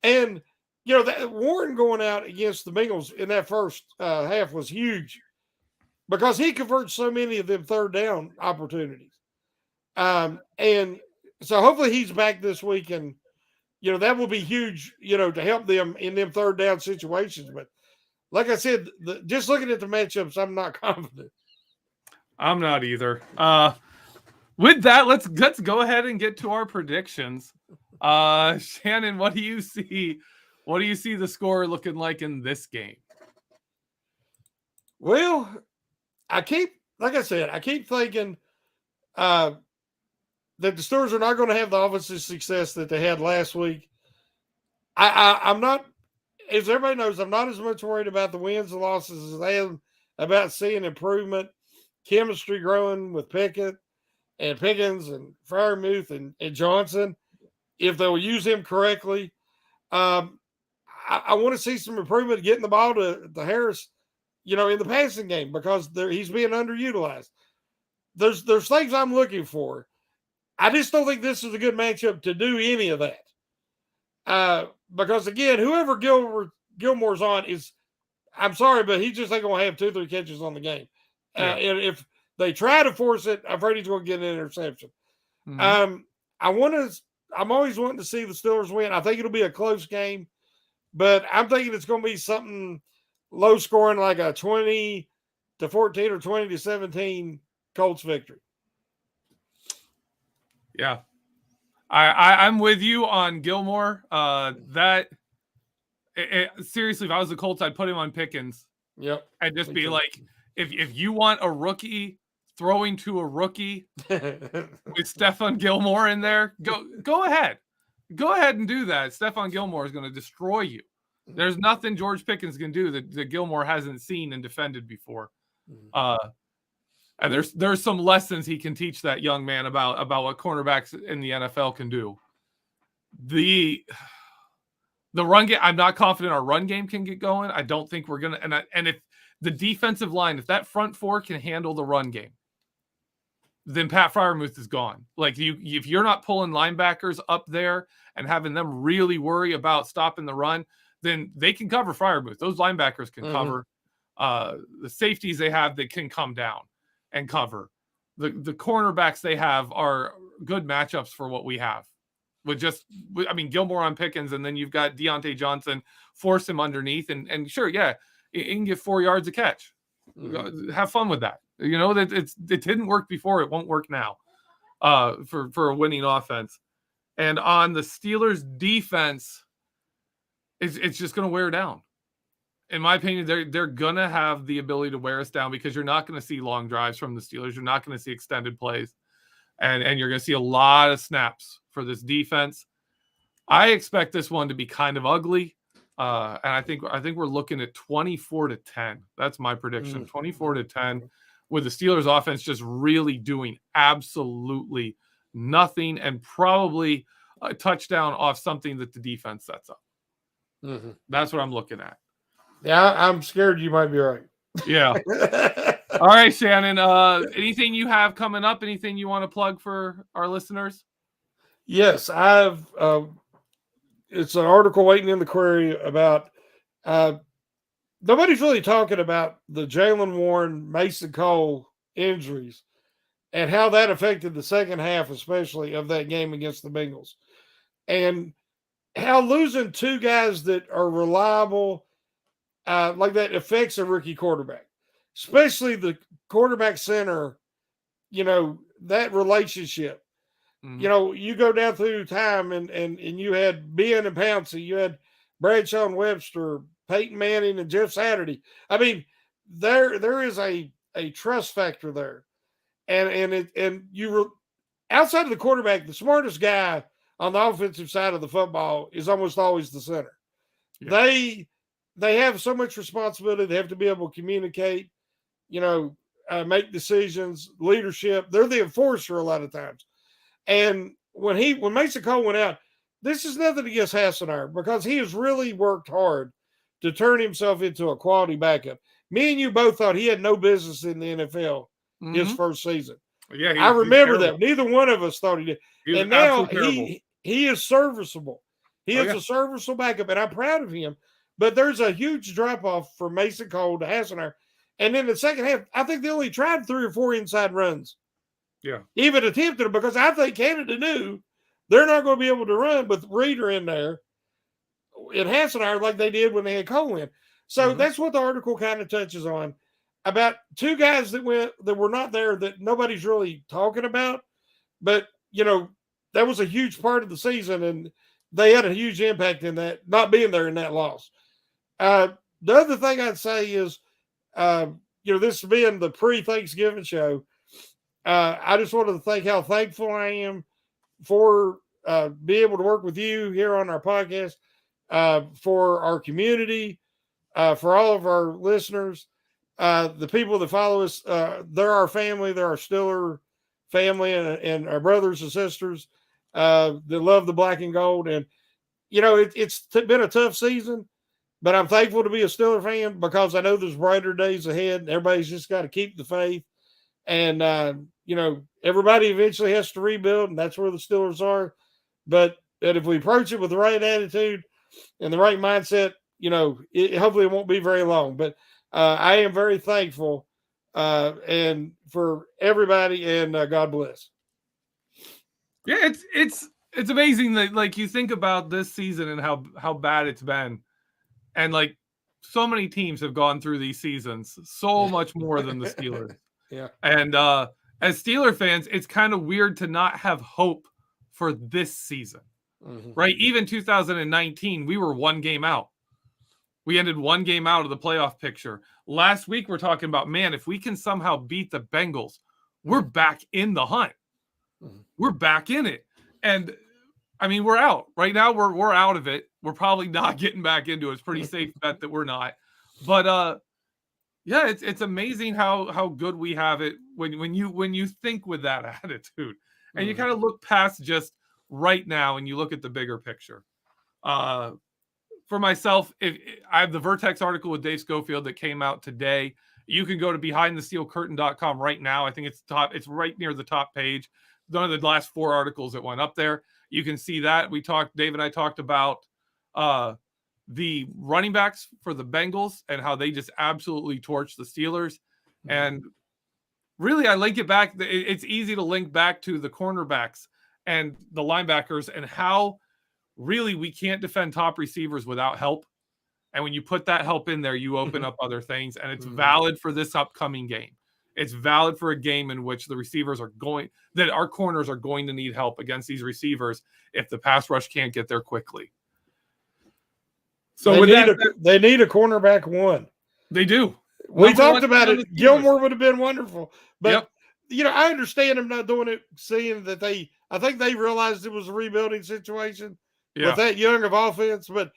And, that Warren going out against the Bengals in that first half was huge because he converts so many of them third down opportunities. And so hopefully he's back this week, and, that will be huge, to help them in them third down situations. But like I said, just looking at the matchups, I'm not confident. I'm not either. With that, let's go ahead and get to our predictions. Shannon, what do you see? What do you see the score looking like in this game? Well, I keep thinking that the Steelers are not going to have the offensive success that they had last week. I'm not, as everybody knows, I'm not as much worried about the wins and losses as I am about seeing improvement, chemistry growing with Pickens and Freiermuth and Johnson, if they'll use him correctly. I want to see some improvement getting the ball to Harris, in the passing game, because he's being underutilized. There's things I'm looking for. I just don't think this is a good matchup to do any of that. Because again, whoever Gilmore's on is, I'm sorry, but he just ain't going to have 2-3 catches on the game. And if they try to force it, I'm afraid he's going to get an interception. Mm-hmm. I'm always wanting to see the Steelers win. I think it'll be a close game, but I'm thinking it's going to be something low scoring, like a 20-14 or 20-17 Colts victory. Yeah. I'm with you on Gilmore. Seriously, if I was the Colts, I'd put him on Pickens. Yep. I'd just be like, if you want a rookie throwing to a rookie with Stephon Gilmore in there, go ahead. Go ahead and do that. Stephon Gilmore is going to destroy you. There's nothing George Pickens can do that Gilmore hasn't seen and defended before. And there's some lessons he can teach that young man about what cornerbacks in the NFL can do. The run game, I'm not confident our run game can get going. I don't think we're gonna. And if the defensive line, if that front four can handle the run game, then Pat Freiermuth is gone. Like if you're not pulling linebackers up there and having them really worry about stopping the run, then they can cover Freiermuth. Those linebackers can cover. the safeties they have that can come down and cover. The cornerbacks they have are good matchups for what we have. Gilmore on Pickens, and then you've got Deontay Johnson, force him underneath, and sure, yeah, it can get 4 yards a catch. Have fun with that. That it didn't work before, it won't work now. For a winning offense. And on the Steelers defense, it's just going to wear down. In my opinion, they're going to have the ability to wear us down because you're not going to see long drives from the Steelers. You're not going to see extended plays. And you're going to see a lot of snaps for this defense. I expect this one to be kind of ugly. And I think we're looking at 24-10. That's my prediction. 24-10. With the Steelers offense just really doing absolutely nothing and probably a touchdown off something that the defense sets up. That's what I'm looking at. Yeah, I'm scared you might be right. Yeah. All right, Shannon. Anything you have coming up? Anything you want to plug for our listeners? Yes, I've. It's an article waiting in the query about. Nobody's really talking about the Jaylen Warren, Mason Cole injuries and how that affected the second half, especially of that game against the Bengals, and how losing two guys that are reliable like that affects a rookie quarterback, especially the quarterback center. That relationship. You go down through time and you had Ben and Pouncey, you had Bradshaw and Webster, Peyton Manning and Jeff Saturday. I mean, there is a trust factor there, and you were outside of the quarterback. The smartest guy on the offensive side of the football is almost always the center. Yeah. They have so much responsibility. They have to be able to communicate, make decisions, leadership. They're the enforcer a lot of times. And when Mason Cole went out, this is nothing against Hassenauer because he has really worked hard to turn himself into a quality backup. Me and you both thought he had no business in the NFL his first season. Yeah, I remember that. Neither one of us thought he did. And now he is serviceable. He is a serviceable backup, and I'm proud of him. But there's a huge drop-off from Mason Cole to Hassenauer. And in the second half, I think they only tried 3 or 4 inside runs. Yeah. Even attempted it because I think Canada knew they're not going to be able to run with Reader in there in Hassenauer like they did when they had Cole in. So that's what the article kind of touches on about 2 guys that were not there that nobody's really talking about. But, that was a huge part of the season, and they had a huge impact in that, not being there in that loss. The other thing I'd say is, this being the pre-Thanksgiving show, I just wanted to thank how thankful I am for being able to work with you here on our podcast, for our community, for all of our listeners, the people that follow us. They're our family. They're our Stiller family and our brothers and sisters that love the black and gold. And, it's been a tough season, but I'm thankful to be a Stiller fan because I know there's brighter days ahead. Everybody's just got to keep the faith. And, everybody eventually has to rebuild, and that's where the Steelers are. But if we approach it with the right attitude and the right mindset, hopefully it won't be very long. But I am very thankful and for everybody, and God bless. Yeah, it's amazing that, like, you think about this season and how bad it's been. And, like, so many teams have gone through these seasons so much more than the Steelers. Yeah. And as Steeler fans, it's kind of weird to not have hope for this season, right? Even 2019, we were 1 game out. We ended 1 game out of the playoff picture. Last week, we're talking about, man, if we can somehow beat the Bengals, we're back in the hunt. We're back in it. And, I mean, we're out. Right now, we're out of it. We're probably not getting back into it. It's pretty safe bet that we're not. But, yeah, it's amazing how good we have it when you think with that attitude, and you kind of look past just right now and you look at the bigger picture. For myself, if I have the Vertex article with Dave Schofield that came out today, you can go to behindthesteelcurtain.com right now. I think it's right near the top page. One of the last 4 articles that went up there. You can see that. Dave and I talked about the running backs for the Bengals and how they just absolutely torched the Steelers. And really, I link it back. It's easy to link back to the cornerbacks and the linebackers and how really we can't defend top receivers without help. And when you put that help in there, you open up other things. And it's valid for this upcoming game. It's valid for a game in which the receivers are that our corners are going to need help against these receivers if the pass rush can't get there quickly. So they need a cornerback one. They do. We talked about it. Gilmore would have been wonderful. But, I understand them not doing it, seeing that I think they realized it was a rebuilding situation with that young of offense. But,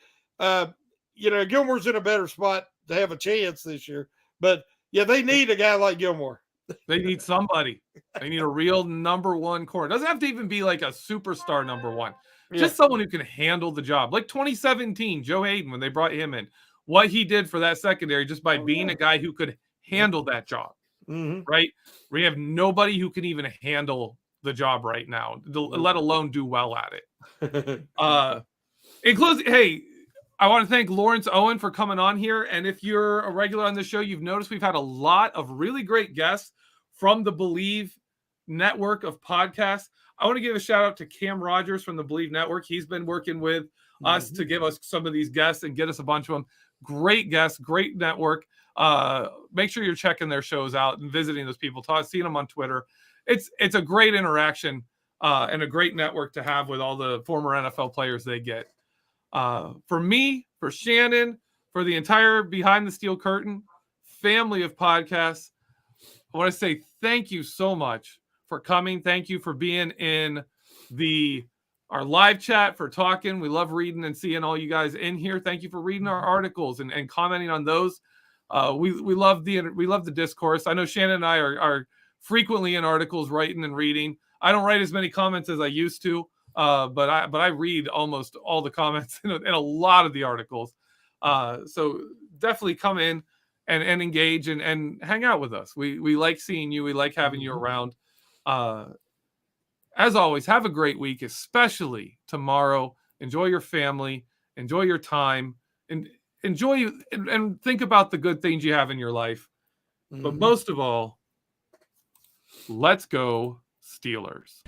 Gilmore's in a better spot to have a chance this year. But, they need a guy like Gilmore. They need somebody. They need a real number one corner. It doesn't have to even be like a superstar number one. Just someone who can handle the job. Like 2017, Joe Hayden, when they brought him in, what he did for that secondary just by being a guy who could handle that job, right? We have nobody who can even handle the job right now, let alone do well at it. In closing, hey, I want to thank Lawrence Owen for coming on here. And if you're a regular on the show, you've noticed we've had a lot of really great guests from the Bleav network of podcasts. I want to give a shout out to Cam Rogers from the Bleav network. He's been working with us to give us some of these guests and get us a bunch of them. Great guests, great network. Make sure you're checking their shows out and visiting those people. Seeing them on Twitter. It's a great interaction and a great network to have with all the former NFL players they get. For me, for Shannon, for the entire Behind the Steel Curtain family of podcasts, I want to say thank you so much for coming. Thank you for being in our live chat, for talking. We love reading and seeing all you guys in here. Thank you for reading our articles and commenting on those. We love the discourse. I know Shannon and I are frequently in articles, writing and reading. I don't write as many comments as I used to, but I read almost all the comments in a lot of the articles. So definitely come in and engage and hang out with us. We like seeing you. We like having you around. As always, have a great week, especially tomorrow. Enjoy your family, enjoy your time, and enjoy and think about the good things you have in your life. But most of all, let's go Steelers.